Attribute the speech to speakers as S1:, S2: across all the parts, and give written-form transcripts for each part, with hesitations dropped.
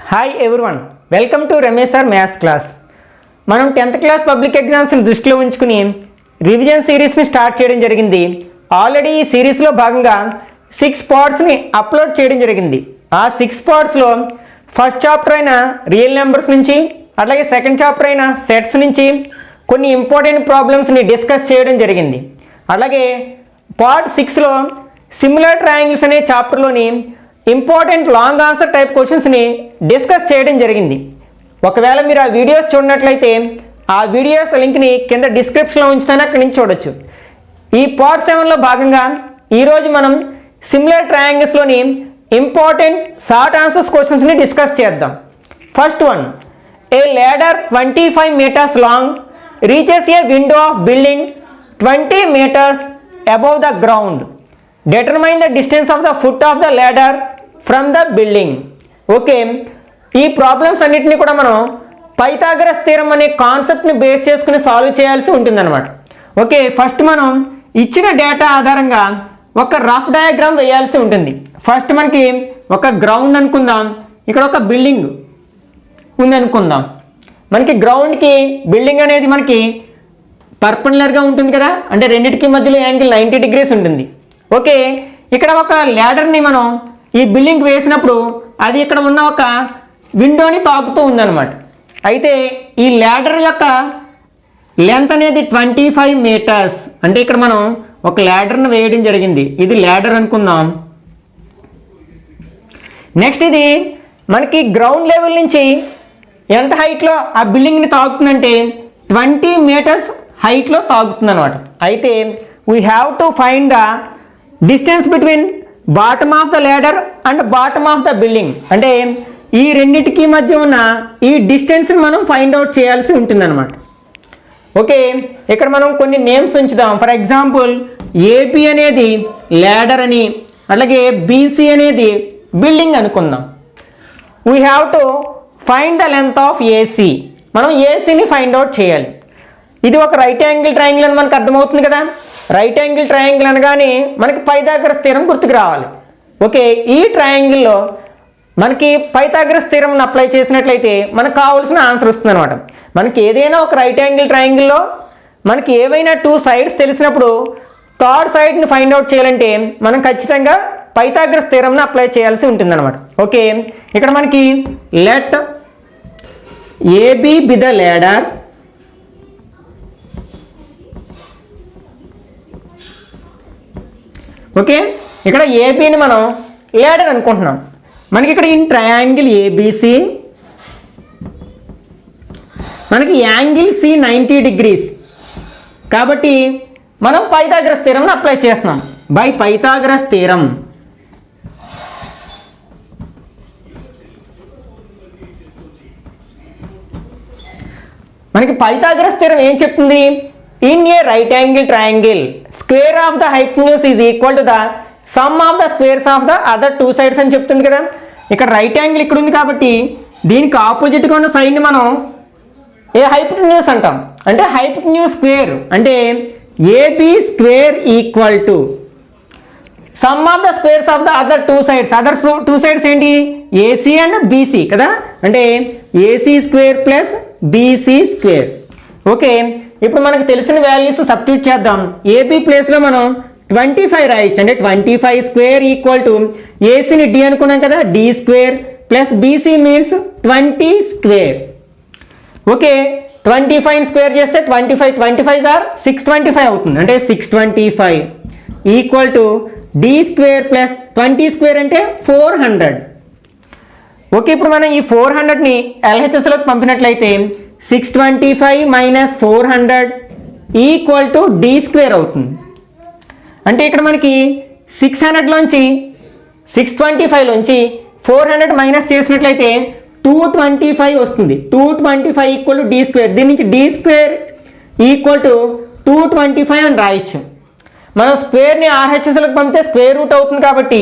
S1: Hi everyone, welcome to Ramesh sir maths class. మనం 10th class public ఎగ్జామ్స్ని దృష్టిలో ఉంచుకుని revision సిరీస్ని start చేయడం జరిగింది. ఆల్రెడీ ఈ సిరీస్లో భాగంగా 6 పార్ట్స్ని అప్లోడ్ చేయడం జరిగింది. ఆ 6 పార్ట్స్లో ఫస్ట్ చాప్టర్ అయిన రియల్ నెంబర్స్ నుంచి, అట్లాగే సెకండ్ చాప్టర్ అయిన సెట్స్ నుంచి కొన్ని ఇంపార్టెంట్ ప్రాబ్లమ్స్ని డిస్కస్ చేయడం జరిగింది. అలాగే పార్ట్ 6లో సిమిలర్ ట్రయాంగిల్స్ అనే చాప్టర్లోని ఇంపార్టెంట్ లాంగ్ ఆన్సర్ టైప్ క్వశ్చన్స్ని డిస్కస్ చేయడం జరిగింది. ఒకవేళ మీరు ఆ వీడియోస్ చూడనట్లయితే ఆ వీడియోస్ లింక్ని కింద డిస్క్రిప్షన్లో ఉంచుతాను, అక్కడి నుంచి చూడొచ్చు. ఈ పార్ట్ 7లో భాగంగా ఈరోజు మనం సిమిలర్ ట్రయాంగిల్స్లోని ఇంపార్టెంట్ షార్ట్ ఆన్సర్స్ క్వశ్చన్స్ని డిస్కస్ చేద్దాం. First one, a ladder 25 meters long reaches a window of building 20 meters above the ground. Determine the distance of the foot of the ladder from the building. Okay, ఈ problems అన్నిటినీ కూడా మనం Pythagoras theorem అనే కాన్సెప్ట్ని base చేసుకుని solve చేయాల్సి ఉంటుందన్నమాట. Okay, first మనం ఇచ్చిన డేటా ఆధారంగా ఒక రఫ్ డయాగ్రామ్ వేయాల్సి ఉంటుంది. ఫస్ట్ మనకి ఒక గ్రౌండ్ అనుకుందాం, ఇక్కడ ఒక బిల్డింగ్ ఉందనుకుందాం. మనకి గ్రౌండ్కి బిల్డింగ్ అనేది మనకి పర్పెండిక్యులర్గా ఉంటుంది కదా, అంటే రెండింటికి మధ్యలో యాంగిల్ 90 degrees ఉంటుంది. ఓకే, ఇక్కడ ఒక ల్యాడర్ని మనం ఈ బిల్డింగ్ వేసినప్పుడు అది ఇక్కడ ఉన్న ఒక విండోని తాకుతూ ఉందన్నమాట. అయితే ఈ ల్యాడర్ యొక్క లెంత్ అనేది 25 meters. అంటే ఇక్కడ మనం ఒక ల్యాడర్ని వేయడం జరిగింది. ఇది ల్యాడర్ అనుకుందాం. నెక్స్ట్ ఇది మనకి గ్రౌండ్ లెవెల్ నుంచి ఎంత హైట్లో ఆ బిల్డింగ్ని తాకుతుందంటే 20 meters హైట్లో తాకుతుంది అనమాట. అయితే we have to find the distance between bottom of the ladder and bottom of the building. అంటే ఈ రెండింటికి మధ్య ఉన్న ఈ డిస్టెన్స్ని మనం ఫైండ్ అవుట్ చేయాల్సి ఉంటుందన్నమాట. ఓకే, ఇక్కడ మనం కొన్ని నేమ్స్ ఉంచుదాం. ఫర్ ఎగ్జాంపుల్ ఏబి అనేది ల్యాడర్ అని, అలాగే బీసీ అనేది బిల్డింగ్ అనుకుందాం. We have to find the length of AC. మనం ఏసీని ఫైండ్ అవుట్ చేయాలి. ఇది ఒక రైట్ యాంగిల్ ట్రయాంగిల్ అని మనకు అర్థమవుతుంది కదా. రైట్ యాంగిల్ ట్రయాంగిల్ అనగానే మనకి పైథాగరస్ థీరం గుర్తుకు రావాలి. ఓకే, ఈ ట్రయాంగిల్లో మనకి పైథాగరస్ థీరంని అప్లై చేసినట్లయితే మనకు కావాల్సిన ఆన్సర్ వస్తుంది అనమాట. మనకి ఏదైనా ఒక రైట్ యాంగిల్ ట్రయాంగిల్లో మనకి ఏవైనా 2 sides తెలిసినప్పుడు థర్డ్ సైడ్ని ఫైండ్ అవుట్ చేయాలంటే మనం ఖచ్చితంగా పైథాగరస్ థీరంని అప్లై చేయాల్సి ఉంటుందన్నమాట. ఓకే, ఇక్కడ మనకి let AB be the ladder, okay, ఇక్కడ ఏబిని మనం ల్యాడర్ అనుకుంటున్నాం. మనకి ఇక్కడ ఇన్ ట్రయాంగిల్ ఏబిసి మనకి యాంగిల్ సి 90 degrees. కాబట్టి మనం పైథాగరస్ థీరంని అప్లై చేస్తున్నాం. బై పైథాగరస్ థీరం మనకి పైథాగరస్ థీరం ఏం చెప్తుంది? In a right angle triangle square of the hypotenuse is equal to the sum of the squares of the other 2 sides అని చెప్తుంది కదా. ఇక్కడ రైట్ యాంగిల్ ఇక్కడ ఉంది కాబట్టి దీనికి ఆపోజిట్గా ఉన్న సైడ్ని మనం ఏ హైపోటెన్యూస్ అంటాం. అంటే హైపోటెన్యూస్ స్క్వేర్ అంటే AB square equal to sum of the squares of the other 2 sides. Other 2 sides ఏంటి? ఏసీ అండ్ బీసీ కదా. అంటే AC square plus BC square. Okay, ఇప్పుడు మనకు తెలిసిన వాల్యూస్ సబ్స్టిట్యూట్ చేద్దాం. ఏబీ ప్లేస్లో మనం 25 రాయొచ్చు. అంటే 25 square ఈక్వల్ టు ఏసీని డి అనుకున్నాం కదా, D square plus BC means 20 square. Okay, 25 square చేస్తే 25 ఆర్ 625 అవుతుంది. అంటే 625 equal to D square plus 20 square అంటే 400. ఓకే, ఇప్పుడు మనం ఈ 400ని ఎల్హెచ్ఎస్లోకి పంపినట్లయితే 625 minus 400 equal to D square అవుతుంది. అంటే ఇక్కడ మనకి 600లోంచి 625లోంచి 400 మైనస్ చేసినట్లయితే 225 వస్తుంది. 225 ఈక్వల్ టు డి స్క్వేర్. దీని నుంచి డి స్క్వేర్ ఈక్వల్ టు 225 అని రాయొచ్చు. మనం స్క్వేర్ని ఆర్హెచ్ఎస్లోకి పంపితే స్క్వేర్ రూట్ అవుతుంది కాబట్టి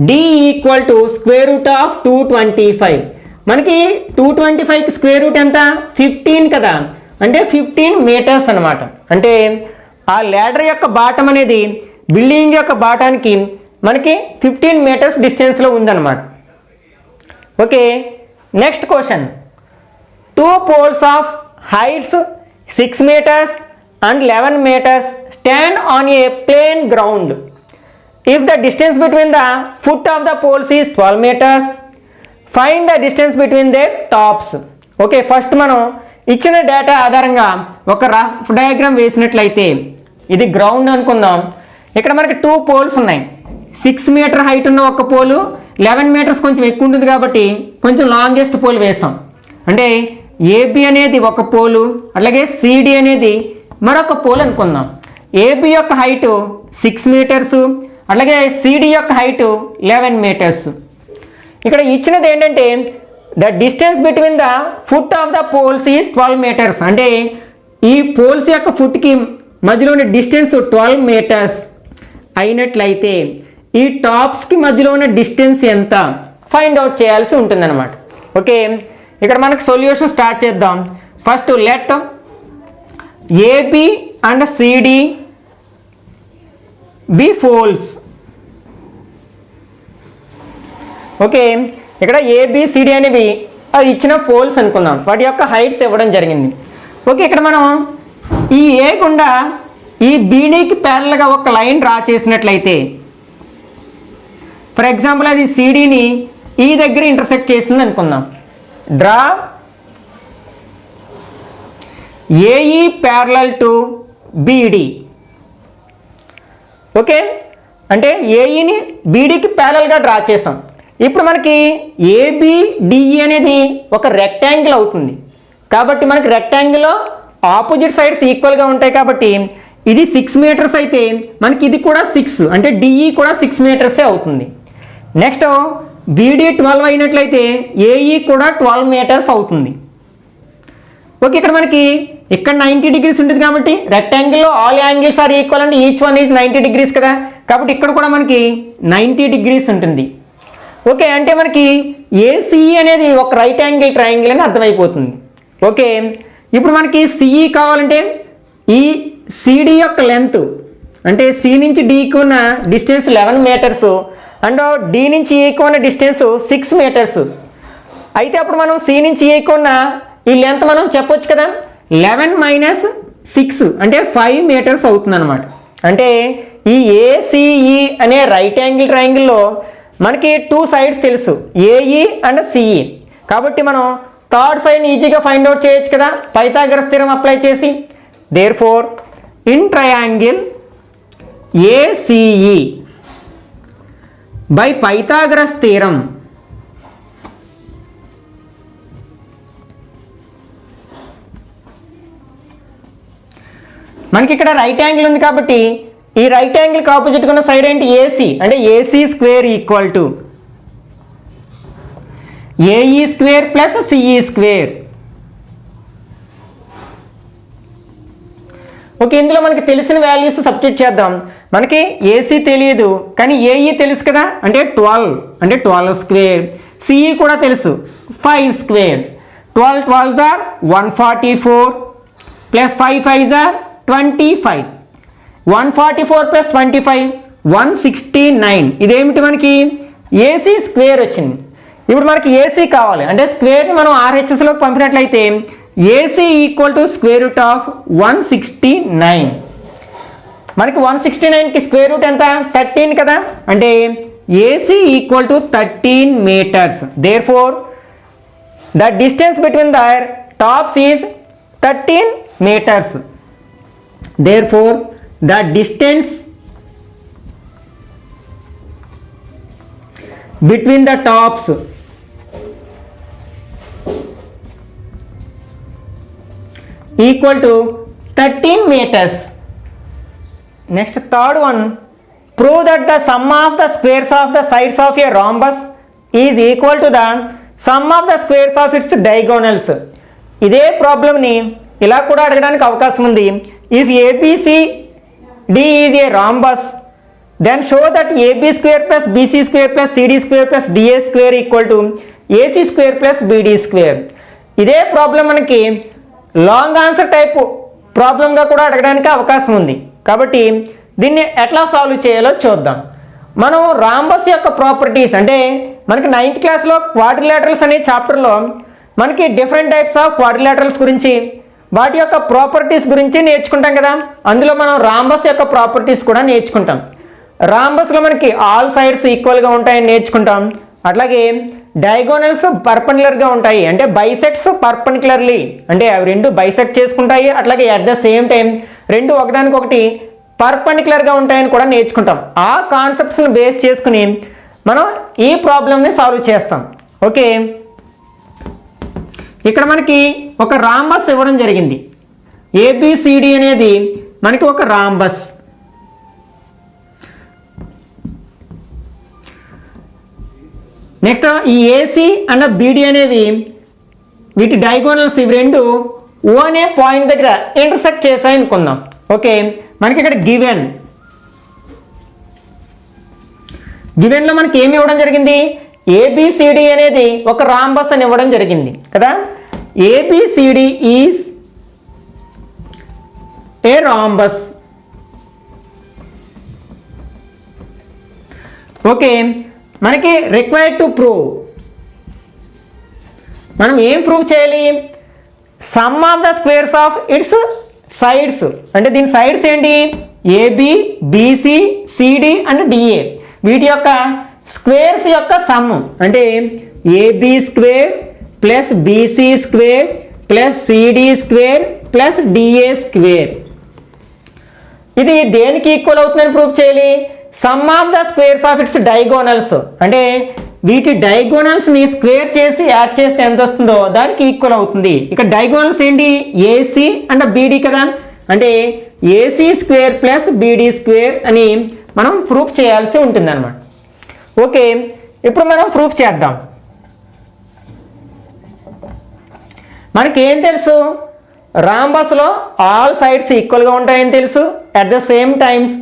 S1: D equal to square root of 225. మనకి 225కి స్క్వేర్ రూట్ ఎంత? 15 కదా. అంటే 15 meters అనమాట. అంటే ఆ ల్యాడర్ యొక్క బాటం అనేది బిల్డింగ్ యొక్క బాటానికి మనకి 15 meters డిస్టెన్స్లో ఉందన్నమాట. Okay, next question, 2 poles of heights 6 meters and 11 meters stand on a plain ground. If the distance between the foot of the poles is 12 meters, find the distance between their tops. Okay, first మనం ఇచ్చిన data ఆధారంగా ఒక rough diagram వేసినట్లయితే, ఇది ground అనుకుందాం. ఇక్కడ మనకి 2 poles ఉన్నాయి. 6 meter హైట్ ఉన్న ఒక పోలు, 11 meters కొంచెం ఎక్కువ ఉంటుంది కాబట్టి కొంచెం లాంగెస్ట్ పోల్ వేసాం. అంటే ఏబి అనేది ఒక పోలు, అట్లాగే సిడి అనేది మరొక పోల్ అనుకుందాం. ఏబి యొక్క హైట్ 6 meters, అట్లాగే సిడి యొక్క హైట్ 11 meters. ఇక్కడ ఇచ్చినది ఏంటంటే the distance between the foot of the poles is 12 meters. అంటే ఈ పోల్స్ యొక్క ఫుట్కి మధ్యలో ఉన్న డిస్టెన్స్ 12 meters అయినట్లయితే ఈ టాప్స్కి మధ్యలో ఉన్న డిస్టెన్స్ ఎంత ఫైండ్ అవుట్ చేయాల్సి ఉంటుందన్నమాట. ఓకే, ఇక్కడ మనకు సొల్యూషన్ స్టార్ట్ చేద్దాం. First let AB and CD be poles. Okay, ఇక్కడ ఏబిసిడి అనేవి ఇచ్చిన పోల్స్ అనుకుందాం. వాటి యొక్క హైట్స్ ఇవ్వడం జరిగింది. ఓకే, ఇక్కడ మనం ఈ ఏ గుండా ఈ బీడీకి ప్యారల్గా ఒక లైన్ డ్రా చేసినట్లయితే, ఫర్ ఎగ్జాంపుల్ అది సిడిని ఈ దగ్గర ఇంటర్సెక్ట్ చేసింది అనుకుందాం. Draw AE parallel to BD. Okay, అంటే ఏఈని బీడీకి ప్యారల్గా డ్రా చేసాం. ఇప్పుడు మనకి ఏబిడిఈ అనేది ఒక రెక్టాంగిల్ అవుతుంది. కాబట్టి మనకి రెక్టాంగిల్లో ఆపోజిట్ సైడ్స్ ఈక్వల్గా ఉంటాయి. కాబట్టి ఇది 6 meters అయితే మనకి ఇది కూడా 6, అంటే డిఈ కూడా 6 meters అవుతుంది. నెక్స్ట్ బీడీ 12 అయినట్లయితే ఏఈ కూడా 12 meters అవుతుంది. ఓకే, ఇక్కడ మనకి ఇక్కడ 90 degrees ఉంటుంది కాబట్టి రెక్టాంగిల్లో all angles are equal and each one is 90 degrees కదా. కాబట్టి ఇక్కడ కూడా మనకి 90 degrees ఉంటుంది. ఓకే, అంటే మనకి ఏసీఈ అనేది ఒక రైట్ యాంగిల్ ట్రయాంగిల్ అని అర్థమైపోతుంది. ఓకే, ఇప్పుడు మనకి సిఈ కావాలంటే ఈ సిడి యొక్క లెంత్, అంటే సి నుంచి డికి ఉన్న డిస్టెన్స్ 11 meters అండ్ డి నుంచి ఈకి ఉన్న డిస్టెన్స్ 6 meters. అయితే అప్పుడు మనం సి నుంచి ఈకి ఉన్న ఈ లెంత్ మనం చెప్పొచ్చు కదా, 11 - 6 అంటే 5 meters అవుతుంది అనమాట. అంటే ఈ ఏసిఈ అనే రైట్ యాంగిల్ ట్రయాంగిల్లో మనకి 2 sides తెలుసు, ఏఈ అండ్ సిఈ. కాబట్టి మనం థర్డ్ సైడ్ని ఈజీగా ఫైండ్ అవుట్ చేయొచ్చు కదా పైథాగరస్ థీరం అప్లై చేసి. Therefore in triangle ACE by Pythagoras theorem మనకి ఇక్కడ రైట్ యాంగిల్ ఉంది కాబట్టి ఈ రైట్ యాంగిల్కి ఆపోజిట్గా ఉన్న సైడ్ ఏంటి, ఏసీ. అంటే AC square equal to AE square plus CE square. Okay, ఇందులో మనకి తెలిసిన వాల్యూస్ సబ్స్టిట్యూట్ చేద్దాం. మనకి ఏసీ తెలియదు కానీ ఏఈ తెలుసు కదా, అంటే 12, అంటే 12 స్క్వేర్. సిఈ కూడా తెలుసు, 5 square. 12 12s are 144 plus 5 5s are 25. 144 plus 25 169. ఇదేమిటి, మనకి ఏసీ స్క్వేర్ వచ్చింది. ఇప్పుడు మనకి ఏసీ కావాలి అంటే స్క్వేర్ని మనం ఆర్హెచ్ఎస్లోకి పంపినట్లయితే AC equal to square root of 169. మనకి 169కి స్క్వేర్ రూట్ ఎంత, 13 కదా. అంటే AC equal to 13 meters. Therefore the distance between their tops is 13 meters. Therefore the distance between the tops equal to 13 meters. Next, third one, prove that the sum of the squares of the sides of a rhombus is equal to the sum of the squares of its diagonals. ఇదే ప్రాబ్లమ్ని ఇలా కూడా అడగడానికి అవకాశం ఉంది. If ABCD is a rhombus, then show that AB square plus BC square plus CD square plus DA square equal to AC square plus BD square. ఇదే problem మనకి long answer type ప్రాబ్లంగా కూడా అడగడానికి అవకాశం ఉంది. కాబట్టి దీన్ని ఎట్లా సాల్వ్ చేయాలో చూద్దాం. మనం రాంబస్ యొక్క ప్రాపర్టీస్ అంటే మనకి 9th క్లాస్లో క్వాడ్రిలేటరల్స్ అనే చాప్టర్లో మనకి డిఫరెంట్ టైప్స్ ఆఫ్ క్వాడ్రిలేటరల్స్ గురించి వాటి యొక్క ప్రాపర్టీస్ గురించి నేర్చుకుంటాం కదా. అందులో మనం రాంబస్ యొక్క ప్రాపర్టీస్ కూడా నేర్చుకుంటాం. రాంబస్లో మనకి ఆల్ సైడ్స్ ఈక్వల్గా ఉంటాయని నేర్చుకుంటాం. అట్లాగే డయాగోనల్స్ పర్పెండిక్యులర్గా ఉంటాయి, అంటే బైసెక్ట్స్ పర్పెండిక్యులర్లీ, అంటే అవి రెండు బైసెక్ట్ చేసుకుంటాయి. అట్లాగే అట్ ద సేమ్ టైం రెండు ఒకదానికొకటి పర్పెండిక్యులర్గా ఉంటాయని కూడా నేర్చుకుంటాం. ఆ కాన్సెప్ట్స్ని బేస్ చేసుకుని మనం ఈ ప్రాబ్లమ్ని సాల్వ్ చేస్తాం. ఓకే, ఇక్కడ మనకి ఒక రాంబస్ ఇవ్వడం జరిగింది. ఏబిసిడి అనేది మనకి ఒక రాంబస్. నెక్స్ట్ ఈ ఏసీ అండ్ బీడి అనేవి వీటి డయాగోనల్స్ ఇవి రెండు ఓ అనే పాయింట్ దగ్గర ఇంటర్సెక్ట్ చేసాయి అనుకుందాం. ఓకే, మనకి ఇక్కడ గివెన్లో మనకి ఏమి ఇవ్వడం జరిగింది? ఏబిసిడి అనేది ఒక రాంబస్ అని ఇవ్వడం జరిగింది కదా. ABCD is a rhombus. Okay, మనకి రిక్వైర్డ్ టు ప్రూవ్, మనం ఏం ప్రూవ్ చేయాలి? Sum of the squares of its sides, అంటే దీని సైడ్స్ ఏంటి? AB, BC, CD and DA, వీటి యొక్క స్క్వేర్స్ యొక్క సమ్, అంటే AB square plus BC square plus CD square plus DA square. ఇది దేనికి ఈక్వల్ అవుతుందని ప్రూవ్ చేయాలి? Sum of the squares of its diagonals, అంటే వీటి డయాగోనల్స్ని స్క్వేర్ చేసి యాడ్ చేస్తే ఎంత వస్తుందో దానికి ఈక్వల్ అవుతుంది. ఇక్కడ డయాగోనల్స్ ఏంటి? ఏసీ అండ్ బీడీ కదా, అంటే AC square plus BD square అని మనం ప్రూఫ్ చేయాల్సి ఉంటుంది అన్నమాట. ఓకే, ఇప్పుడు మనం ప్రూఫ్ చేద్దాం. మనకి ఏం తెలుసు? రాంబస్లో ఆల్ సైడ్స్ ఈక్వల్గా ఉంటాయని తెలుసు. At the same times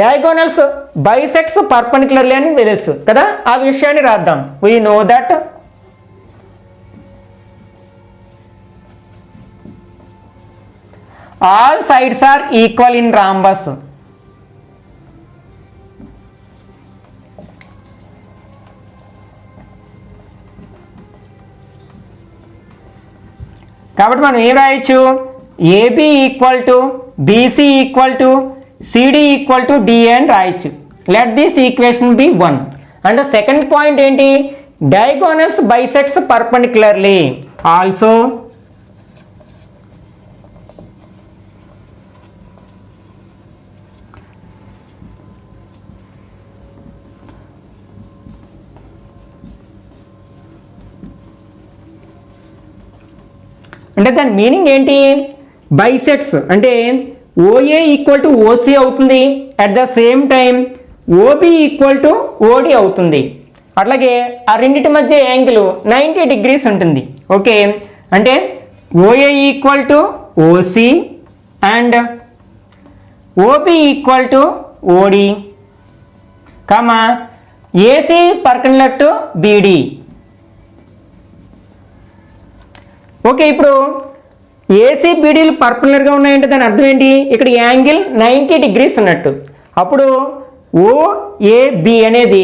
S1: diagonals bisects perpendicularly అని తెలుసు కదా. ఆ విషయాన్ని రాద్దాం. We know that all sides are equal in rhombus. కాబట్టి మనం ఏం రాయొచ్చు? AB equal to BC equal to CD equal to DA అని రాయొచ్చు. Let this equation be 1. And second point ఏంటి? Diagonals bisects perpendicularly. ఆల్సో అంటే దాని మీనింగ్ ఏంటి? బైసెక్ట్స్ అంటే ఓఏ ఈక్వల్ టు ఓసీ అవుతుంది. At the same time OB equal to OD అవుతుంది. అట్లాగే ఆ రెండింటి మధ్య యాంగిల్ 90 degrees ఉంటుంది. ఓకే, అంటే OA equal to OC and OB equal to OD, comma AC perpendicular to BD. Okay, ఇప్పుడు ఏసీ బీడీలు పర్పెండిక్యులర్గా ఉన్నాయంటే దాని అర్థం ఏంటి? ఇక్కడ యాంగిల్ 90 degrees ఉన్నట్టు. అప్పుడు ఓఏబి అనేది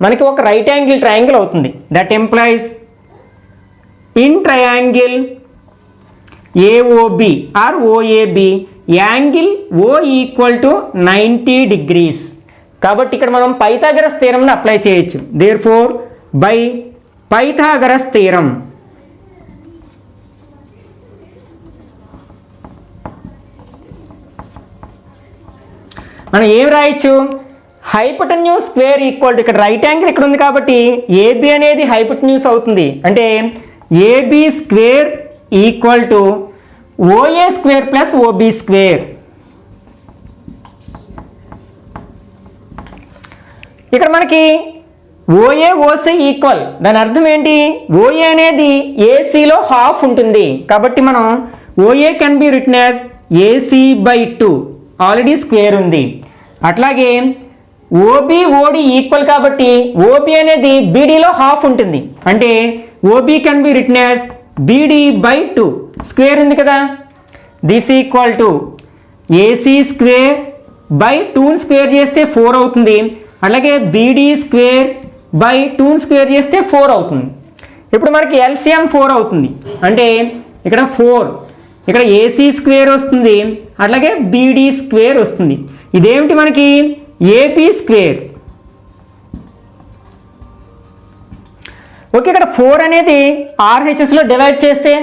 S1: మనకి ఒక రైట్ యాంగిల్ ట్రయాంగిల్ అవుతుంది. That implies in triangle AOB or OAB angle O equal to 90 degrees. కాబట్టి ఇక్కడ మనం పైథాగరస్ థీరంని అప్లై చేయొచ్చు. దేర్ఫోర్ బై పైథాగరస్ థీరం మనం ఏం రాయొచ్చు? హైపోటెన్యూస్ స్క్వేర్ ఈక్వల్ టు, ఇక్కడ రైట్ యాంగిల్ ఇక్కడ ఉంది కాబట్టి ఏబి అనేది హైపోటెన్యూస్ అవుతుంది. అంటే AB square equal to OA square plus OB square. ఇక్కడ మనకి ఓఏ ఓసీ ఈక్వల్, దాని అర్థం ఏంటి? ఓఏ అనేది ఏసీలో హాఫ్ ఉంటుంది కాబట్టి మనం OA can be written as AC by 2, already square ఉంది. అట్లాగే ఓబి ఓడి ఈక్వల్ కాబట్టి ఓబి అనేది బీడీలో హాఫ్ ఉంటుంది, అంటే OB can be written as BD by 2, square ఉంది కదా. This equal to AC square by 2 square చేస్తే 4 అవుతుంది. అలాగే బీడీ స్క్వేర్ బై 2ని స్క్వేర్ చేస్తే 4 అవుతుంది. ఇప్పుడు మనకి ఎల్సిఎం 4 అవుతుంది. అంటే ఇక్కడ 4, ఇక్కడ ఏసీ స్క్వేర్ వస్తుంది, అట్లాగే బీడీ స్క్వేర్ వస్తుంది. ఇదేమిటి మనకి ఏపీ స్క్వేర్. ఓకే, ఇక్కడ 4 అనేది ఆర్హెచ్ఎస్లో డివైడ్ చేస్తే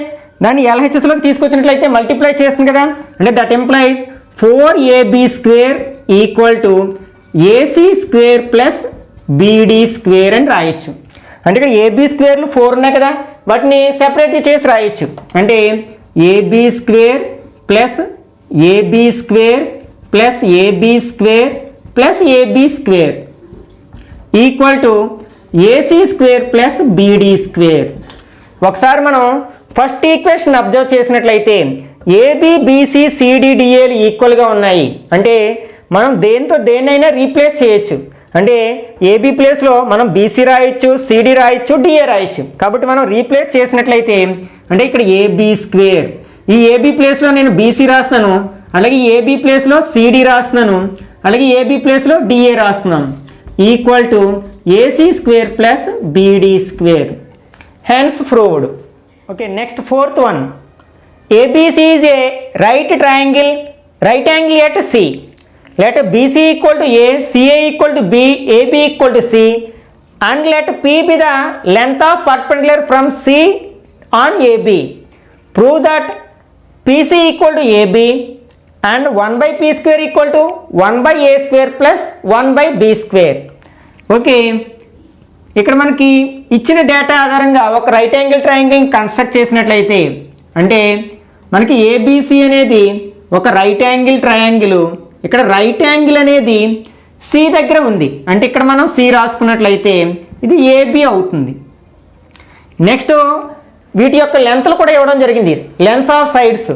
S1: దాన్ని ఎల్హెచ్ఎస్లోకి తీసుకొచ్చినట్లయితే మల్టిప్లై చేస్తుంది కదా, అంటే that employees 4ab square equal to AC square plus BD square అని రాయొచ్చు. అంటే ఇక్కడ ఏబీ స్క్వేర్లు 4 ఉన్నాయి కదా, వాటిని సెపరేట్ చేసి రాయొచ్చు. అంటే AB square plus AB square plus AB square plus AB square equal to AC square plus BD square. ఒకసారి మనం ఫస్ట్ ఈక్వేషన్ అబ్జర్వ్ చేసినట్లయితే ఏబీ బీసీ సిడిడిఏలు ఈక్వల్గా ఉన్నాయి. అంటే మనం దేన్నైనా రీప్లేస్ చేయొచ్చు. అంటే ఏబీ ప్లేస్లో మనం బీసీ రాయొచ్చు, సిడి రాయొచ్చు, డిఏ రాయొచ్చు. కాబట్టి మనం రీప్లేస్ చేసినట్లయితే అంటే ఇక్కడ ఏబీ స్క్వేర్, ఈ ఏబీ ప్లేస్లో నేను బీసీ రాస్తున్నాను, అలాగే ఏబీ ప్లేస్లో సిడి రాస్తున్నాను, అలాగే ఏబీ ప్లేస్లో డిఏ రాస్తున్నాను, equal to AC square plus BD square. Hence proved. Okay, next fourth one. ABC is a right angle at C. Let BC equal to A, CA equal to B, AB equal to C, and let P be the length of perpendicular from C on AB. Prove that PC equal to AB and 1 by P square equal to 1 by A square plus 1 by B square. Okay, ఇక్కడ మనకి ఇచ్చిన data ఆధారంగా ఒక right angle triangle construct చేసినట్లయితే అంటే మనకి ABC అనేది ఒక రైట్ యాంగిల్ ట్రయాంగిల్. ఇక్కడ రైట్ యాంగిల్ అనేది సి దగ్గర ఉంది, అంటే ఇక్కడ మనం సి రాసుకున్నట్లయితే ఇది ఏబి అవుతుంది. నెక్స్ట్ వీటి యొక్క లెంత్లు కూడా ఇవ్వడం జరిగింది, లెన్స్ ఆఫ్ సైడ్స్.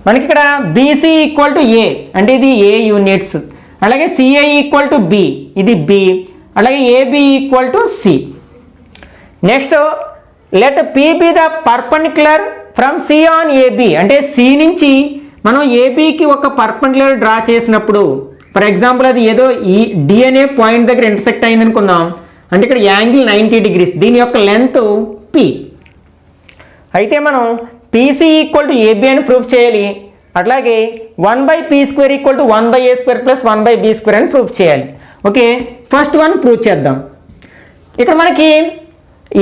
S1: మనకి ఇక్కడ బీసీ ఈక్వల్ టు ఏ, అంటే ఇది ఏ యూనిట్స్, అలాగే సిఏ ఈక్వల్ టు బి, ఇది బి, అలాగే AB equal to C. Next let P be the perpendicular from C on AB. అంటే సి నుంచి మనం ఏబీకి ఒక పర్పెండిక్యులర్ డ్రా చేసినప్పుడు, ఫర్ ఎగ్జాంపుల్ అది ఏదో ఈ డి అనే పాయింట్ దగ్గర ఇంటర్సెక్ట్ అయింది అనుకుందాం, అంటే ఇక్కడ యాంగిల్ 90 degrees, దీని యొక్క లెంత్ పి. అయితే మనం పీసీ ఈక్వల్ టు ఏబి అని ప్రూఫ్ చేయాలి, అట్లాగే 1 by P square equal to 1 by A square plus 1 by B square అని ప్రూఫ్ చేయాలి. ఓకే, ఫస్ట్ వన్ ప్రూఫ్ చేద్దాం. ఇక్కడ మనకి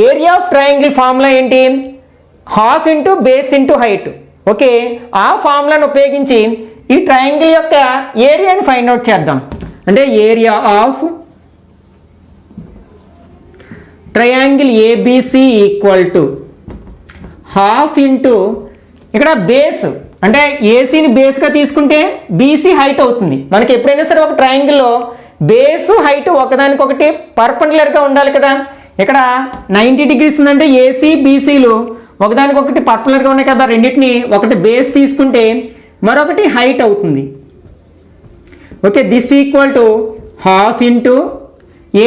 S1: ఏరియా ఆఫ్ ట్రయాంగిల్ ఫార్ములా ఏంటి? Half into base into height. Okay, ఆ ఫార్ములాను ఉపయోగించి ఈ ట్రయాంగిల్ యొక్క ఏరియాని ఫైండ్ అవుట్ చేద్దాం. అంటే area of triangle ABC equal to half into ఇక్కడ బేస్, అంటే ఏసీని బేస్గా తీసుకుంటే బీసీ హైట్ అవుతుంది. మనకి ఎప్పుడైనా సరే ఒక ట్రయాంగిల్లో బేసు హైట్ ఒకదానికొకటి పర్పెండిక్యులర్గా ఉండాలి కదా. ఇక్కడ 90 degrees ఉందంటే ఏసీ బీసీలు ఒకదానికొకటి పర్పెండిక్యులర్గా ఉన్నాయి కదా, రెండింటిని ఒకటి బేస్ తీసుకుంటే మరొకటి హైట్ అవుతుంది. Okay, this equal to half into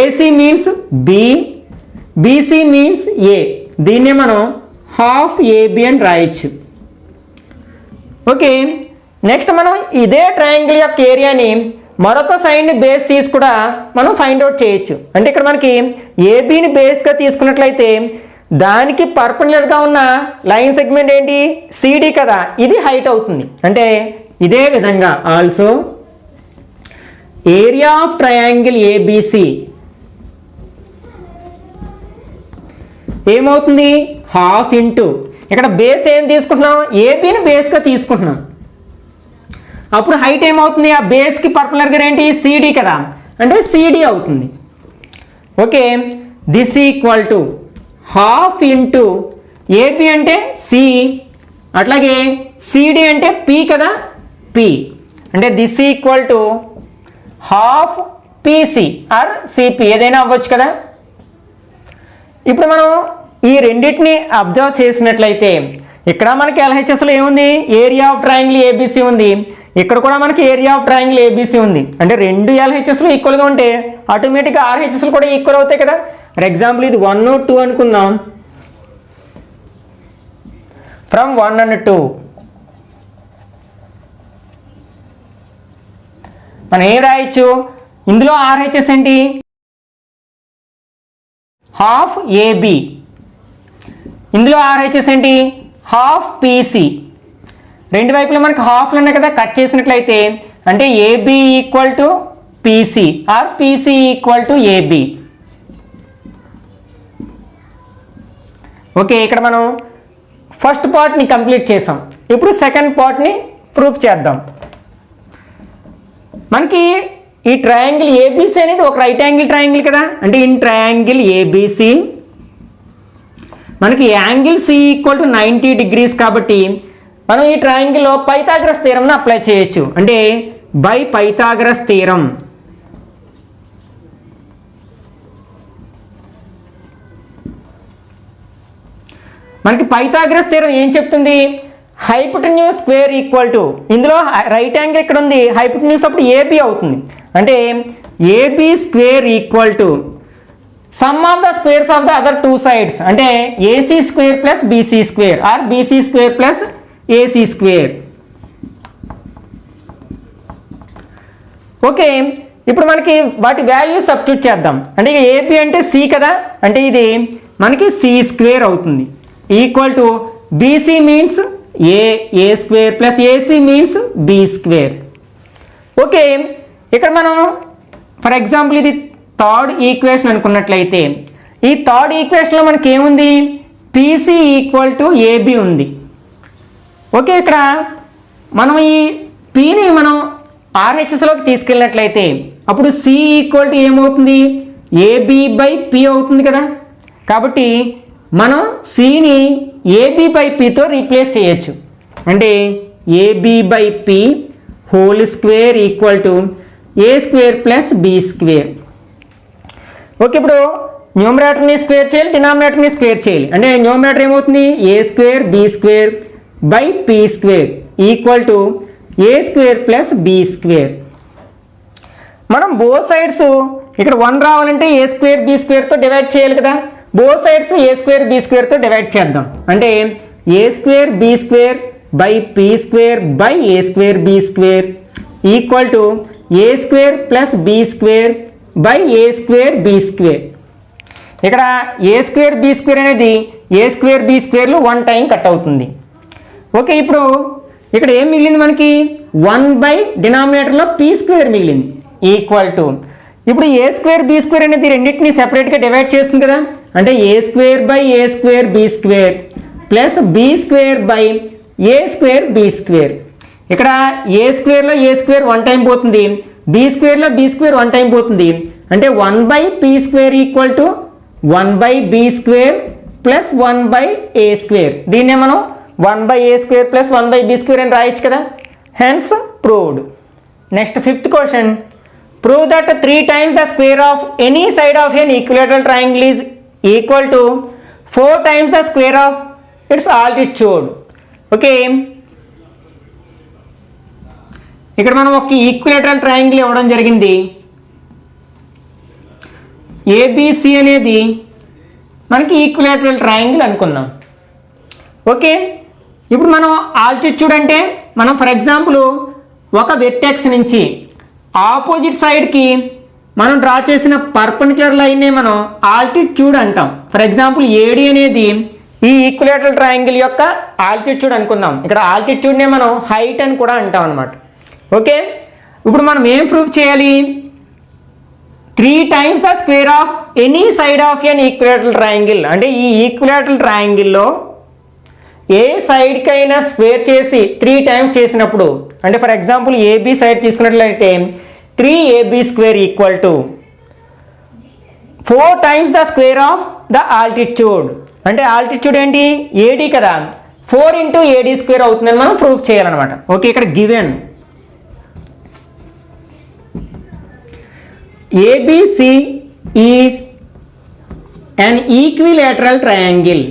S1: AC means B, BC means A, దీన్నే మనం హాఫ్ ఏబి అని రాయొచ్చు. ఓకే, నెక్స్ట్ మనం ఇదే ట్రయాంగిల్ యొక్క ఏరియాని మరొక సైడ్ని బేస్ తీసి కూడా మనం ఫైండ్ అవుట్ చేయొచ్చు. అంటే ఇక్కడ మనకి ఏబిని బేస్గా తీసుకున్నట్లయితే దానికి పర్పెండిక్యులర్గా ఉన్న లైన్ సెగ్మెంట్ ఏంటి? సిడి కదా, ఇది హైట్ అవుతుంది. అంటే ఇదే విధంగా also area of triangle ABC ఏమవుతుంది? హాఫ్ ఇంటూ ఇక్కడ బేస్ ఏం తీసుకుంటున్నాం? ఏబిని బేస్గా తీసుకుంటున్నాం. అప్పుడు హైట్ ఏమవుతుంది? ఆ బేస్కి పర్పెండిక్యులర్గా ఏంటి? సిడి కదా, అంటే సిడి అవుతుంది. Okay, this equal to half into AB అంటే సి, అట్లాగే సిడి అంటే పి కదా, పి, అంటే this equal to half PC or CP, ఏదైనా అవ్వచ్చు కదా. ఇప్పుడు మనం ఈ రెండింటిని అబ్జర్వ్ చేసినట్లయితే ఇక్కడ మనకి ఎల్హెచ్ఎస్లో ఏముంది? ఏరియా ఆఫ్ ట్రయాంగిల్ ఏబిసి ఉంది. ఇక్కడ కూడా మనకి ఏరియా ఆఫ్ ట్రయాంగిల్ ఏబిసి ఉంది. అంటే రెండు ఎల్హెచ్ఎస్లు ఈక్వల్గా ఉంటే ఆటోమేటిక్గా ఆర్హెచ్ఎస్లు కూడా ఈక్వల్ అవుతాయి కదా. ఫర్ ఎగ్జాంపుల్ ఇది 1 2 అనుకుందాం. ఫ్రమ్ 1 and 2 మనం ఏం రాయొచ్చు? ఇందులో ఆర్హెచ్ఎస్ ఏంటి? హాఫ్ ఏబి, ఇందులో ఆర్హెచ్ఎస్ ఏంటి హాఫ్ పీసీ, రెండు వైపులా మనకి హాఫ్లు ఉన్నాయి కదా, కట్ చేసినట్లయితే అంటే AB equal to PC or PC equal to AB. Okay, ఇక్కడ మనం ఫస్ట్ పార్ట్ని కంప్లీట్ చేసాం. ఇప్పుడు సెకండ్ పార్ట్ని ప్రూఫ్ చేద్దాం. మనకి ఈ ట్రయాంగిల్ ఏబిసి అనేది ఒక రైట్ యాంగిల్ ట్రయాంగిల్ కదా, అంటే ఇన్ ట్రయాంగిల్ ఏబిసి మనకి angle C equal to 90 degrees కాబట్టి మనం ఈ ట్రయాంగిల్లో పైథాగరస్ థీరంను అప్లై చేయొచ్చు. అంటే బై పైథాగరస్ థీరం మనకి పైథాగరస్ థీరం ఏం చెప్తుంది, హైపోటెన్యూస్ స్క్వేర్ ఈక్వల్ టు, ఇందులో రైట్ యాంగిల్ ఇక్కడ ఉంది, హైపోటెన్యూస్ అప్పుడు ఏబి అవుతుంది. అంటే AB square equal to sum of the squares of the other two sides, అంటే AC square plus BC square or BC square plus AC square. Okay, ఇప్పుడు మనకి వాటి వాల్యూ సబ్స్టిట్యూట్ చేద్దాం. అంటే ఇక ఏబి అంటే సి కదా, అంటే ఇది మనకి సి స్క్వేర్ అవుతుంది equal to BC means A square plus AC means B square. Okay, ఇక్కడ మనం ఫర్ ఎగ్జాంపుల్ ఇది థర్డ్ ఈక్వేషన్ అనుకున్నట్లయితే ఈ థర్డ్ ఈక్వేషన్లో మనకి ఏముంది, పీసీ ఈక్వల్ టు ఏబి ఉంది. ఓకే, ఇక్కడ మనం ఈ పీని మనం ఆర్హెచ్ఎస్లోకి తీసుకెళ్ళినట్లయితే అప్పుడు సి ఈక్వల్ టు ఏమవుతుంది, ఏబి బై పి అవుతుంది కదా. కాబట్టి మనం సిని ఏబి బై పితో రీప్లేస్ చేయొచ్చు. అంటే AB by P whole square equal to A square plus B square. Okay, ఇప్పుడు న్యూమరేటర్ని స్క్వేర్ చేయాలి, డినామినేటర్ని స్క్వేర్ చేయాలి. అంటే న్యూమరేటర్ ఏమవుతుంది, a square b square by p square equal to A square plus B square. మనం both sides ఇక్కడ 1 రావాలంటే a square b స్క్వేర్తో డివైడ్ చేయాలి కదా, both sides a square b స్క్వేర్తో డివైడ్ చేద్దాం. అంటే a square b square by p square by a square b square equal to A square plus B square by a square b square. ఇక్కడ a square b square అనేది ఏ square B స్క్వేర్లో 1 time cut అవుతుంది. Okay, ఇప్పుడు ఇక్కడ ఏం మిగిలింది మనకి 1 by డినామినేటర్లో P square మిగిలింది equal to, ఇప్పుడు ఏ స్క్వేర్ బి స్క్వేర్ అనేది రెండింటిని సెపరేట్గా డివైడ్ చేస్తుంది కదా, అంటే a square by a square b square plus B square by a square b square. ఇక్కడ ఏ స్క్వేర్లో ఏ స్క్వేర్ 1 టైం పోతుంది, బి స్క్వేర్లో బి స్క్వేర్ 1 టైం పోతుంది. అంటే 1 by p square equal to 1 by b square plus 1 by a square. దీన్నే మనం 1 by a square plus 1 by b square అని రాయొచ్చు కదా. Hence proved. Next fifth question, prove that 3 times the square of any side of an equilateral triangle is equal to 4 times the square of its altitude. Okay, ఇక్కడ మనం ఒక equilateral triangle ఇవ్వడం జరిగింది. ABC అనేది మనకి ఈక్విలేటరల్ ట్రయాంగిల్ అనుకుందాం. Okay, ఇప్పుడు మనం ఆల్టిట్యూడ్ అంటే మనం ఫర్ ఎగ్జాంపుల్ ఒక వెర్టెక్స్ నుంచి ఆపోజిట్ సైడ్కి మనం డ్రా చేసిన పర్పెండిక్యులర్ లైన్నే మనం ఆల్టిట్యూడ్ అంటాం. ఫర్ ఎగ్జాంపుల్ ఏడి అనేది ఈ ఈక్విలేటరల్ ట్రయాంగిల్ యొక్క ఆల్టిట్యూడ్ అనుకుందాం. ఇక్కడ ఆల్టిట్యూడ్నే మనం హైట్ అని కూడా అంటాం అనమాట. ఓకే, ఇప్పుడు మనం ఏం ప్రూవ్ చేయాలి, 3 times the square of any side of an equilateral triangle. అంటే ఈ ఈక్విలేటరల్ ట్రయాంగిల్లో ఏ సైడ్కైనా స్క్వేర్ చేసి 3 times చేసినప్పుడు, అంటే ఫర్ ఎగ్జాంపుల్ ఏబి సైడ్ తీసుకున్నట్లయితే 3ab square equal to 4 times the square of the altitude. అంటే ఆల్టిట్యూడ్ ఏంటి, ఏడి కదా, 4 into AD స్క్వేర్ అవుతుందని మనం ప్రూవ్ చేయాలన్నమాట. ఓకే, ఇక్కడ given ABC is an equilateral triangle.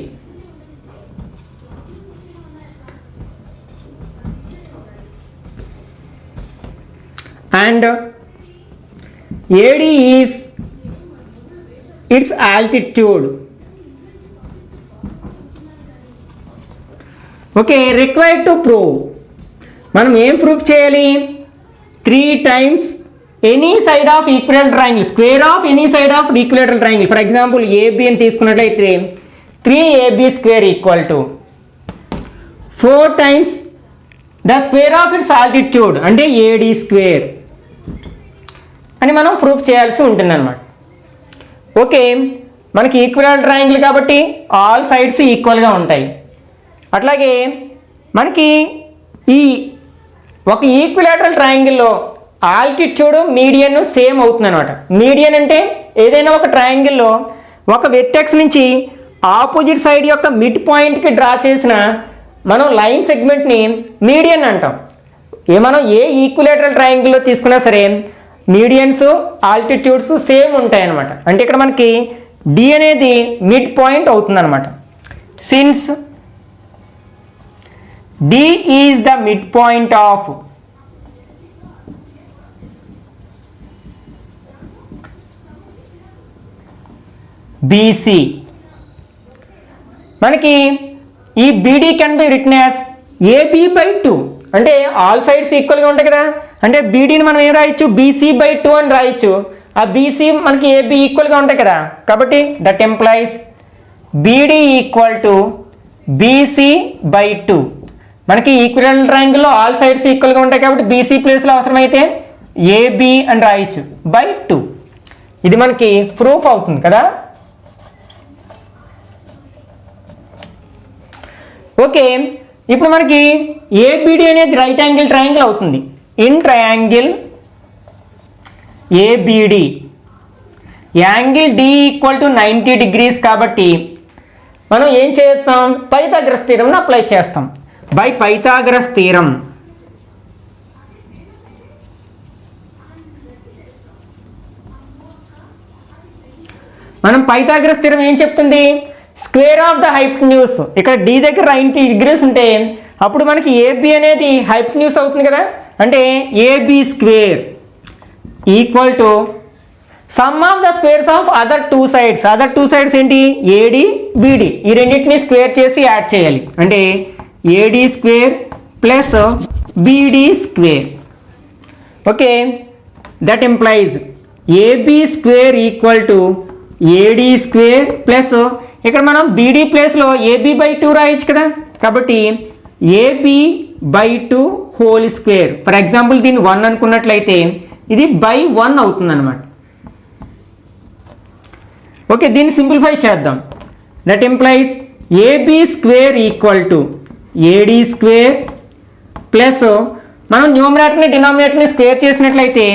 S1: And AD is its altitude. Okay, required to prove, మనం ఏం prove చేయాలి, 3 times any side of equilateral triangle, square of any side of equilateral triangle. For example AB అని తీసుకున్నట్లయితే 3ab square equal to 4 times the square of its altitude అంటే AD square అని మనం proof చేయాల్సి ఉంటుందన్నమాట. ఓకే, మనకి equilateral triangle కాబట్టి all sides ఈక్వల్గా ఉంటాయి. అట్లాగే మనకి ఈ ఒక ఈక్విలేటరల్ ట్రయాంగిల్లో ఆల్టిట్యూడ్ మీడియన్ సేమ్ అవుతుంది అనమాట. మీడియన్ అంటే ఏదైనా ఒక ట్రయాంగిల్లో ఒక వెర్టెక్స్ నుంచి ఆపోజిట్ సైడ్ యొక్క మిడ్ పాయింట్కి డ్రా చేసిన మనం లైన్ సెగ్మెంట్ని మీడియన్ అంటాం. మనం ఏ ఈక్విలేటరల్ ట్రయాంగిల్లో తీసుకున్నా సరే మీడియన్స్ ఆల్టిట్యూడ్స్ సేమ్ ఉంటాయి అన్నమాట. అంటే ఇక్కడ మనకి డి అనేది మిడ్ పాయింట్ అవుతుంది అనమాట. Since D is the mid point of BC, మనకి ఈ BD can be written as AB by 2. అంటే ఆల్ సైడ్స్ ఈక్వల్గా ఉంటాయి కదా, అంటే బీడీని మనం ఏం రాయొచ్చు, బీసీ బై 2 అని రాయొచ్చు. ఆ బీసీ మనకి ఏబీ ఈక్వల్గా ఉంటాయి కదా, కాబట్టి that employees beedi equal to BC by 2. మనకి ఈక్విలేటరల్ ట్రయాంగిల్లో ఆల్ సైడ్స్ ఈక్వల్గా ఉంటాయి కాబట్టి బీసీ ప్లేస్లో అవసరమైతే ఏబీ అని రాయొచ్చు బై 2. ఇది మనకి ప్రూఫ్ అవుతుంది కదా. ఓకే, ఇప్పుడు మనకి ఏబిడి అనేది రైట్ యాంగిల్ ట్రయాంగిల్ అవుతుంది. In triangle ABD angle D equal to 90 degrees కాబట్టి మనం ఏం చేస్తాం, పైథాగరస్ థీరంను అప్లై చేస్తాం. బై పైథాగరస్ థీరం మనం పైథాగరస్ థీరం ఏం చెప్తుంది, స్క్వేర్ ఆఫ్ ద హైపోటెన్యూస్. ఇక్కడ డి దగ్గర 90 degrees ఉంటే అప్పుడు మనకి ఏబి అనేది హైపోటెన్యూస్ అవుతుంది కదా, అంటే AB square equal to sum of the squares of other two sides. Other two sides ఏంటి, ఏడి బిడి. ఈ రెండింటిని స్క్వేర్ చేసి యాడ్ చేయాలి, అంటే AD square plus BD square. Okay, that implies AB square equal to AD square plus ఇక్కడ మనం బీడీ ప్లేస్లో AB by 2 రాయొచ్చు కదా, కాబట్టి AB by 2 whole square. For example దీన్ని 1 అనుకున్నట్లయితే ఇది బై 1 అవుతుంది అనమాట. ఓకే, దీన్ని సింప్లిఫై చేద్దాం. That employees AB square equal to AD square plus మనం న్యూమరేటర్ని డినామినేటర్ని స్క్వేర్ చేసినట్లయితే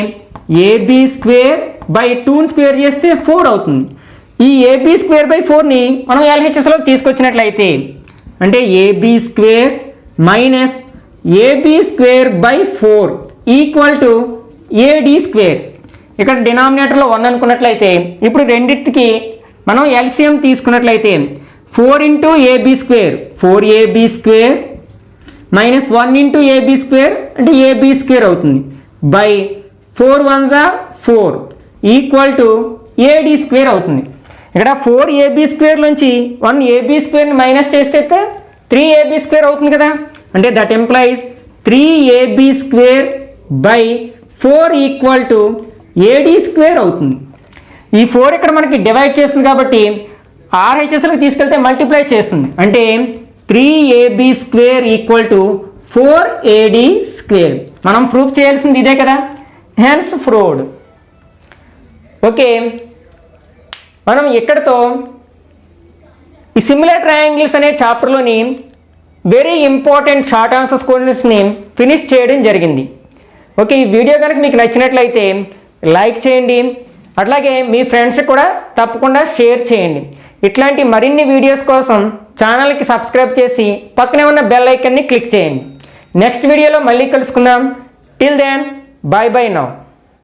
S1: ఏబీ స్క్వేర్ బై 2ని స్క్వేర్ చేస్తే 4 అవుతుంది. ఈ ఏబీ స్క్వేర్ బై 4ని మనం ఎల్హెచ్ఎస్లో తీసుకొచ్చినట్లయితే అంటే AB square minus AB square by 4 equal to AD square. ఇక్కడ డినామినేటర్లో 1 అనుకున్నట్లయితే ఇప్పుడు రెండింటికి మనం ఎల్సిఎం తీసుకున్నట్లయితే 4 into AB square 4ab square minus 1 into AB square అంటే ఏబీ స్క్వేర్ అవుతుంది by 4 1s 4 equal to AD square అవుతుంది. ఇక్కడ 4ab స్క్వేర్ నుంచి 1ab స్క్వేర్ని మైనస్ చేస్తే 3ab స్క్వేర్ అవుతుంది కదా, అంటే that employees 3ab square by 4 equal to AD square అవుతుంది. ఈ 4 ఇక్కడ మనకి డివైడ్ చేస్తుంది కాబట్టి ఆర్హెచ్ఎస్లోకి తీసుకెళ్తే మల్టిప్లై చేస్తుంది, అంటే 3ab square equal to 4ad square. మనం ప్రూఫ్ చేయాల్సింది ఇదే కదా, హెన్స్ ప్రూవ్డ్. ఓకే, మనం ఇక్కడతో ఈ సిమిలర్ ట్రయాంగిల్స్ అనే చాప్టర్లోని వెరీ ఇంపార్టెంట్ షార్ట్ ఆన్సర్స్ క్వశ్చన్స్ని ఫినిష్ చేయడం జరిగింది. ఓకే, ఈ వీడియో కనుక మీకు నచ్చినట్లయితే లైక్ చేయండి, అట్లాగే మీ ఫ్రెండ్స్కి కూడా తప్పకుండా షేర్ చేయండి. ఇట్లాంటి మరిన్ని వీడియోస్ కోసం ఛానల్కి సబ్స్క్రైబ్ చేసి పక్కనే ఉన్న బెల్ ఐకాన్ని క్లిక్ చేయండి. నెక్స్ట్ వీడియోలో మళ్ళీ కలుసుకుందాం. Till then bye bye now.